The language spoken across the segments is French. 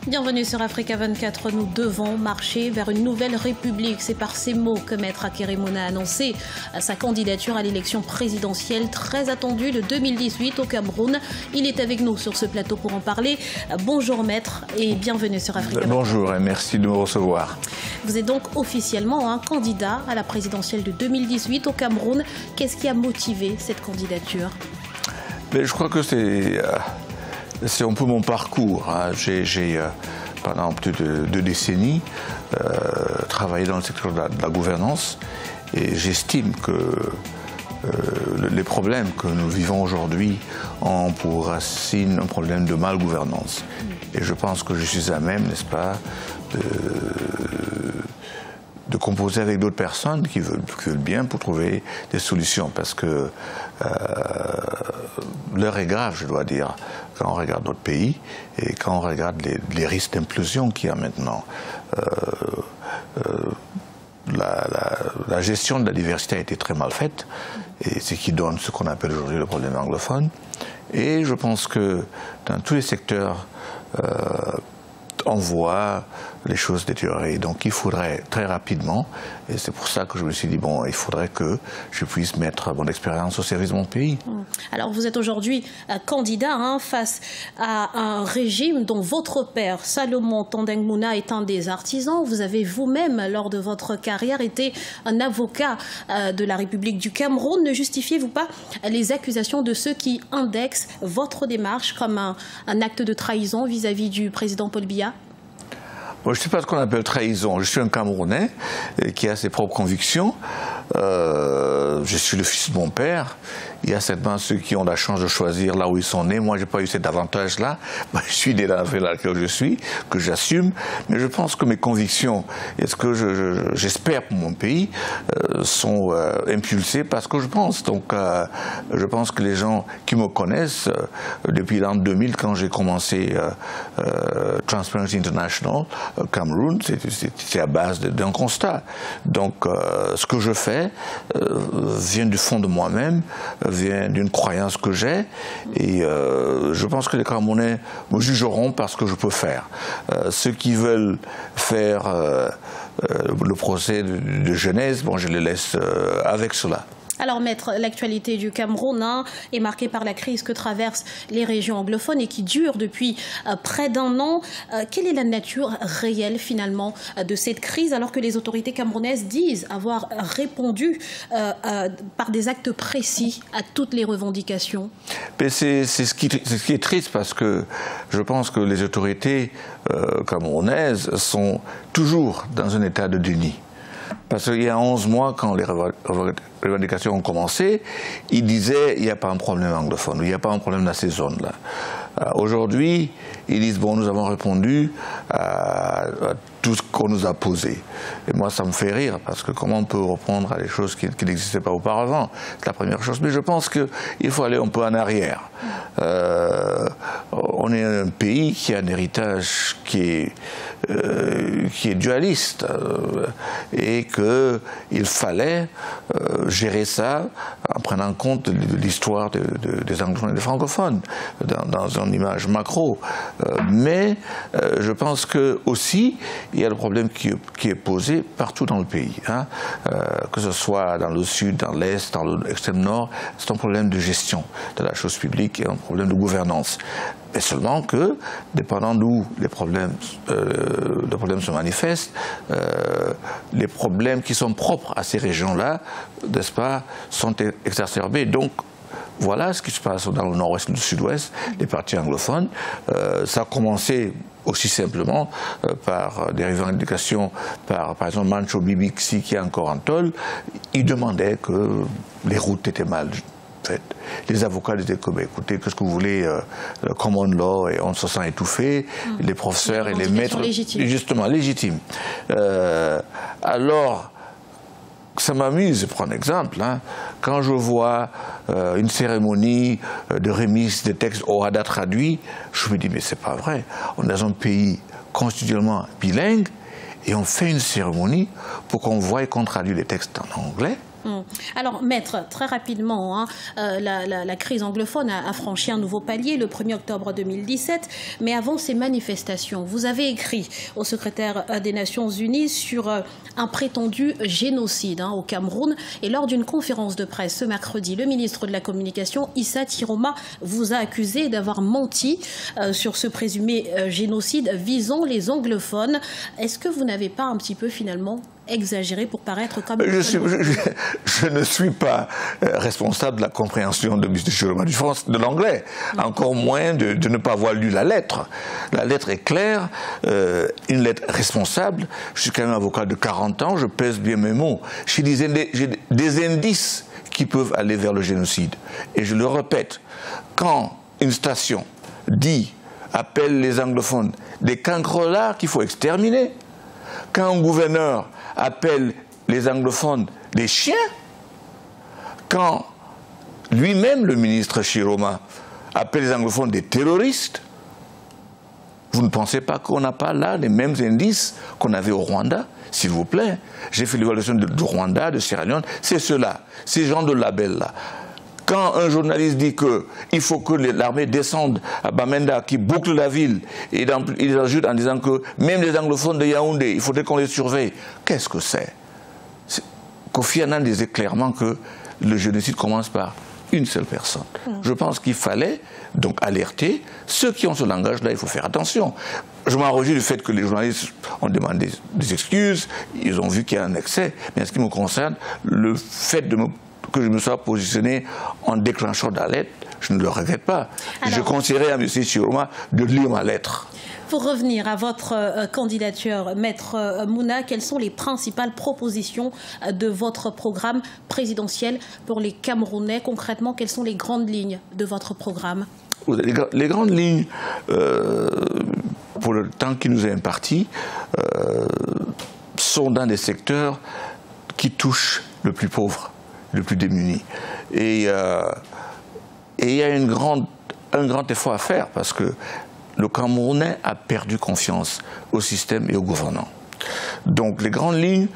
Bienvenue sur Africa 24. Nous devons marcher vers une nouvelle république. C'est par ces mots que Maître Akeremouna a annoncé sa candidature à l'élection présidentielle très attendue de 2018 au Cameroun. Il est avec nous sur ce plateau pour en parler. Bonjour Maître et bienvenue sur Africa 24. Bonjour et merci de me recevoir. Vous êtes donc officiellement un candidat à la présidentielle de 2018 au Cameroun. Qu'est-ce qui a motivé cette candidature? Mais je crois que c'est un peu mon parcours. J'ai pendant plus de 2 décennies, travaillé dans le secteur de la gouvernance et j'estime que les problèmes que nous vivons aujourd'hui ont pour racine un problème de malgouvernance. Et je pense que je suis à même, n'est-ce pas, de composer avec d'autres personnes qui veulent bien pour trouver des solutions. Parce que l'heure est grave, je dois dire, quand on regarde d'autres pays et quand on regarde les risques d'implosion qu'il y a maintenant. La gestion de la diversité a été très mal faite, et ce qui donne ce qu'on appelle aujourd'hui le problème anglophone. Et je pense que dans tous les secteurs, on voit les choses détériorer. Donc il faudrait très rapidement, et c'est pour ça que je me suis dit, bon, il faudrait que je puisse mettre mon expérience au service de mon pays. Alors vous êtes aujourd'hui candidat face à un régime dont votre père, Salomon Tandeng Mouna, est un des artisans. Vous avez vous-même, lors de votre carrière, été un avocat de la République du Cameroun. Ne justifiez-vous pas les accusations de ceux qui indexent votre démarche comme un acte de trahison vis-à-vis du président Paul Biya? Bon, je ne sais pas ce qu'on appelle trahison. Je suis un Camerounais qui a ses propres convictions. Je suis le fils de mon père. Il y a certainement ceux qui ont la chance de choisir là où ils sont nés. Moi, je n'ai pas eu cet avantage-là. Je suis né dans la ville dans laquelle je suis, que j'assume. Mais je pense que mes convictions, et ce que j'espère pour mon pays, sont impulsées par ce que je pense. Donc, je pense que les gens qui me connaissent, depuis l'an 2000, quand j'ai commencé Transparency International, Cameroun, c'est à base d'un constat. Donc, ce que je fais vient du fond de moi-même, vient d'une croyance que j'ai, et je pense que les Camerounais me jugeront par ce que je peux faire. Ceux qui veulent faire le procès de Genèse, bon, je les laisse avec cela. Alors Maître, l'actualité du Cameroun est marquée par la crise que traversent les régions anglophones et qui dure depuis près d'1 an. Quelle est la nature réelle finalement de cette crise alors que les autorités camerounaises disent avoir répondu par des actes précis à toutes les revendications? C'est ce qui est triste parce que je pense que les autorités camerounaises sont toujours dans un état de déni. Parce qu'il y a 11 mois, quand les revendications ont commencé, ils disaient qu'il n'y a pas un problème anglophone, il n'y a pas un problème dans ces zones-là. Aujourd'hui, ils disent, bon, nous avons répondu à tout ce qu'on nous a posé. Et moi, ça me fait rire, parce que comment on peut reprendre à des choses qui n'existaient pas auparavant? C'est la première chose. Mais je pense qu'il faut aller un peu en arrière. On est un pays qui a un héritage qui est dualiste, et qu'il fallait gérer ça en prenant en compte l'histoire des anglophones et des francophones, dans une image macro. Mais je pense que aussi il y a le problème qui est posé partout dans le pays, que ce soit dans le sud, dans l'est, dans l'extrême nord. C'est un problème de gestion de la chose publique et un problème de gouvernance. Mais seulement que, dépendant d'où les problèmes se manifestent, les problèmes qui sont propres à ces régions-là, n'est-ce pas, sont exacerbés. Donc, voilà ce qui se passe dans le nord-ouest et le sud-ouest, les partis anglophones. Ça a commencé aussi simplement par des revendications, par exemple Mancho Bibixi qui est encore en tôle. Il demandait que les routes étaient mal faites. Les avocats disaient que, écoutez, qu'est-ce que vous voulez, le common law, et on se sent étouffé, les professeurs et les maîtres, justement, légitimes. Alors, ça m'amuse, je prends un exemple, quand je vois une cérémonie de remise des textes OHADA traduits, je me dis, mais c'est pas vrai. On est dans un pays constitutionnellement bilingue et on fait une cérémonie pour qu'on voie et qu'on traduise les textes en anglais. Alors, maître, très rapidement, la crise anglophone a franchi un nouveau palier le 1er octobre 2017. Mais avant ces manifestations, vous avez écrit au secrétaire des Nations Unies sur un prétendu génocide au Cameroun. Et lors d'une conférence de presse ce mercredi, le ministre de la Communication, Issa Tiroma, vous a accusé d'avoir menti sur ce présumé génocide visant les anglophones. Est-ce que vous n'avez pas un petit peu finalement exagéré pour paraître comme... Je ne suis pas responsable de la compréhension de M. Chiroma de l'anglais, encore moins de ne pas avoir lu la lettre. La lettre est claire, une lettre responsable. Je suis quand même avocat de 40 ans, je pèse bien mes mots. J'ai des indices qui peuvent aller vers le génocide. Et je le répète, quand une station appelle les anglophones des cancrelats qu'il faut exterminer, quand un gouverneur appelle les anglophones des chiens, quand lui-même, le ministre Chiroma, appelle les anglophones des terroristes, vous ne pensez pas qu'on n'a pas là les mêmes indices qu'on avait au Rwanda? S'il vous plaît, j'ai fait l'évaluation du Rwanda, de Sierra Leone, c'est ceux-là, ces gens de label-là. Quand un journaliste dit qu'il faut que l'armée descende à Bamenda, qui boucle la ville, et il ajoute en disant que même les anglophones de Yaoundé, il faudrait qu'on les surveille. Qu'est-ce que c'est? Kofi Annan disait clairement que le génocide commence par une seule personne. Je pense qu'il fallait donc alerter ceux qui ont ce langage-là, il faut faire attention. Je m'en réjouis du fait que les journalistes ont demandé des excuses, ils ont vu qu'il y a un excès, mais en ce qui me concerne, le fait que je me sois positionné en déclencheur d'alerte, je ne le regrette pas. Alors, je conseillerais à M. Chiroma de lire ma lettre. Pour revenir à votre candidature, Maître Mouna, quelles sont les principales propositions de votre programme présidentiel pour les Camerounais? Concrètement, quelles sont les grandes lignes de votre programme? Les grandes lignes, pour le temps qui nous est imparti, sont dans des secteurs qui touchent le plus pauvre, le plus démuni. Et il y a un grand effort à faire parce que le Camerounais a perdu confiance au système et au gouvernant. Donc les grandes lignes,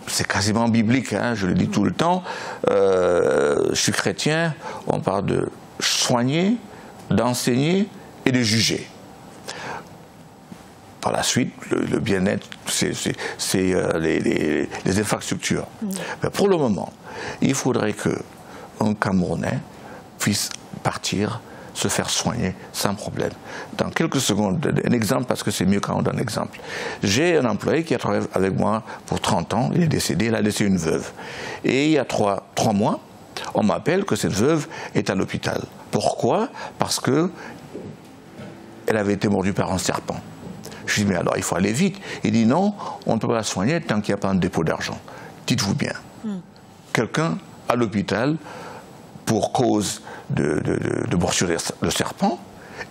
c'est quasiment biblique, je le dis tout le temps. Je suis chrétien, on parle de soigner, d'enseigner et de juger. Par la suite, le bien-être, c'est les infrastructures. Mais pour le moment, il faudrait qu'un Camerounais puisse partir, se faire soigner sans problème. Dans quelques secondes, un exemple, parce que c'est mieux quand on donne un exemple. J'ai un employé qui a travaillé avec moi pour 30 ans, il est décédé, il a laissé une veuve. Et il y a 3 mois, on m'appelle que cette veuve est à l'hôpital. Pourquoi? Parce qu'elle avait été mordue par un serpent. Je dis, mais alors il faut aller vite. Il dit, non, on ne peut pas la soigner tant qu'il n'y a pas un dépôt d'argent. Dites-vous bien. Quelqu'un à l'hôpital pour cause de morsure de serpent,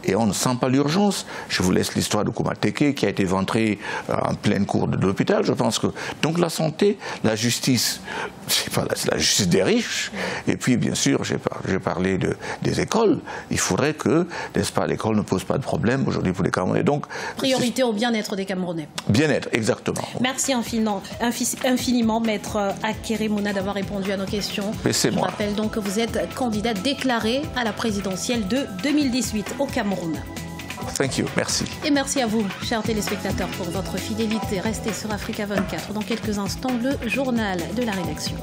et on ne sent pas l'urgence. Je vous laisse l'histoire de Koumateke qui a été éventré en pleine cour de l'hôpital. Je pense que donc la santé, la justice, c'est la justice des riches. Et puis bien sûr, j'ai parlé des écoles. Il faudrait que, n'est-ce pas, l'école ne pose pas de problème aujourd'hui pour les Camerounais. Donc priorité au bien-être des Camerounais. Bien-être, exactement. Merci infiniment, Maître Akere Mouna, d'avoir répondu à nos questions. C'est moi. Je rappelle donc que vous êtes candidat déclaré à la présidentielle de 2018 au Cameroun. Thank you, merci. Et merci à vous, chers téléspectateurs, pour votre fidélité. Restez sur Africa 24. Dans quelques instants, le journal de la rédaction.